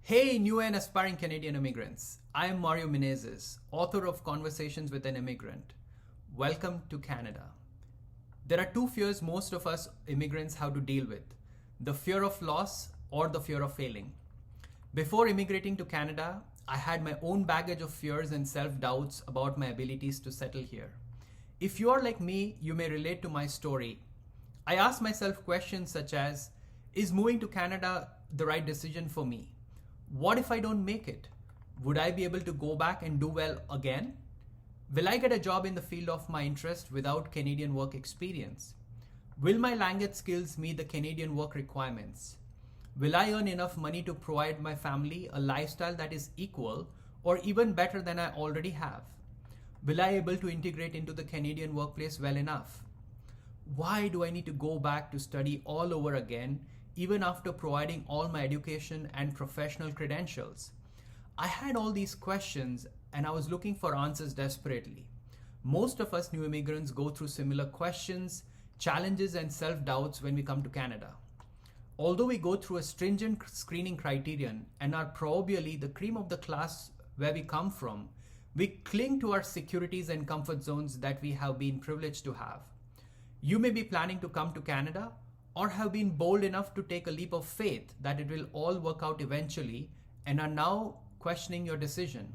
Hey, new and aspiring Canadian immigrants. I am Mario Menezes, author of Conversations with an Immigrant. Welcome to Canada. There are two fears most of us immigrants have to deal with: the fear of loss or the fear of failing. Before immigrating to Canada, I had my own baggage of fears and self doubts about my abilities to settle here. If you are like me, you may relate to my story. I asked myself questions such as: is moving to Canada the right decision for me? What if I don't make it? Would I be able to go back and do well again? Will I get a job in the field of my interest without Canadian work experience? Will my language skills meet the Canadian work requirements? Will I earn enough money to provide my family a lifestyle that is equal or even better than I already have? Will I be able to integrate into the Canadian workplace well enough? Why do I need to go back to study all over again, even after providing all my education and professional credentials? I had all these questions and I was looking for answers desperately. Most of us new immigrants go through similar questions, challenges, and self-doubts when we come to Canada. Although we go through a stringent screening criterion and are probably the cream of the class where we come from, we cling to our securities and comfort zones that we have been privileged to have. You may be planning to come to Canada or have been bold enough to take a leap of faith that it will all work out eventually and are now questioning your decision.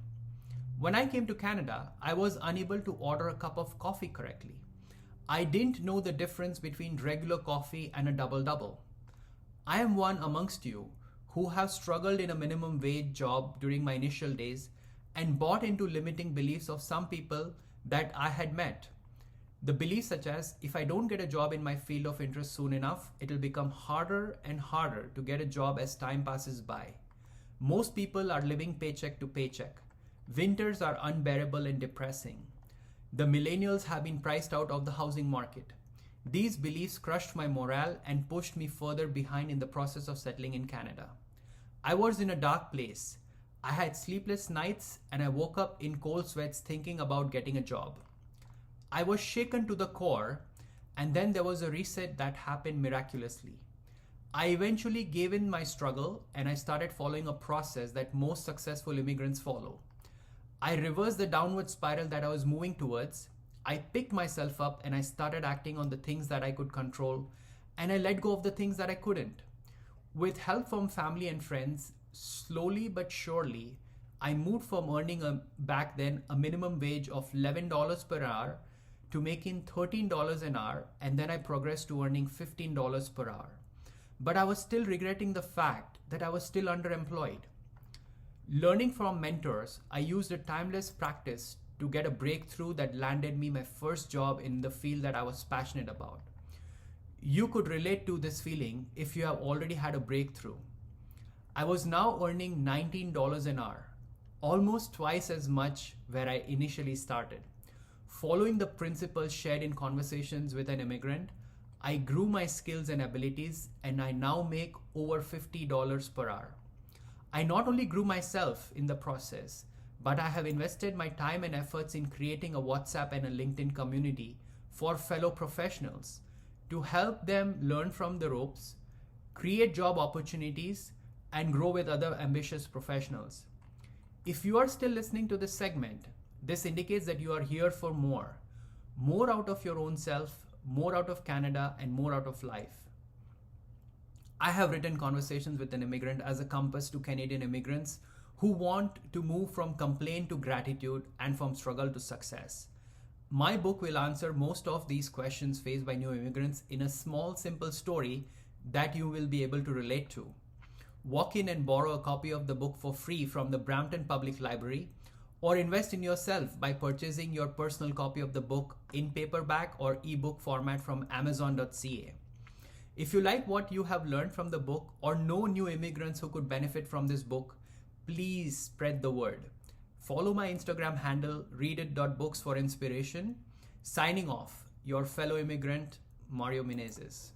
When I came to Canada, I was unable to order a cup of coffee correctly. I didn't know the difference between regular coffee and a double-double. I am one amongst you who have struggled in a minimum wage job during my initial days and bought into limiting beliefs of some people that I had met. The beliefs such as, if I don't get a job in my field of interest soon enough, it'll become harder and harder to get a job as time passes by. Most people are living paycheck to paycheck. Winters are unbearable and depressing. The millennials have been priced out of the housing market. These beliefs crushed my morale and pushed me further behind in the process of settling in Canada. I was in a dark place. I had sleepless nights and I woke up in cold sweats thinking about getting a job. I was shaken to the core, and then there was a reset that happened miraculously. I eventually gave in my struggle and I started following a process that most successful immigrants follow. I reversed the downward spiral that I was moving towards. I picked myself up and I started acting on the things that I could control, and I let go of the things that I couldn't. With help from family and friends, slowly but surely, I moved from earning back then a minimum wage of $11 per hour to making $13 an hour, and then I progressed to earning $15 per hour. But I was still regretting the fact that I was still underemployed. Learning from mentors, I used a timeless practice to get a breakthrough that landed me my first job in the field that I was passionate about. You could relate to this feeling if you have already had a breakthrough. I was now earning $19 an hour, almost twice as much where I initially started. Following the principles shared in Conversations with an Immigrant, I grew my skills and abilities, and I now make over $50 per hour. I not only grew myself in the process, but I have invested my time and efforts in creating a WhatsApp and a LinkedIn community for fellow professionals to help them learn from the ropes, create job opportunities, and grow with other ambitious professionals. If you are still listening to this segment, this indicates that you are here for more out of your own self, more out of Canada, and more out of life. I have written Conversations with an Immigrant as a compass to Canadian immigrants who want to move from complaint to gratitude and from struggle to success. My book will answer most of these questions faced by new immigrants in a small, simple story that you will be able to relate to. Walk in and borrow a copy of the book for free from the Brampton Public Library, or invest in yourself by purchasing your personal copy of the book in paperback or ebook format from Amazon.ca. If you like what you have learned from the book or know new immigrants who could benefit from this book, please spread the word. Follow my Instagram handle, readit.books for inspiration. Signing off, your fellow immigrant, Mario Menezes.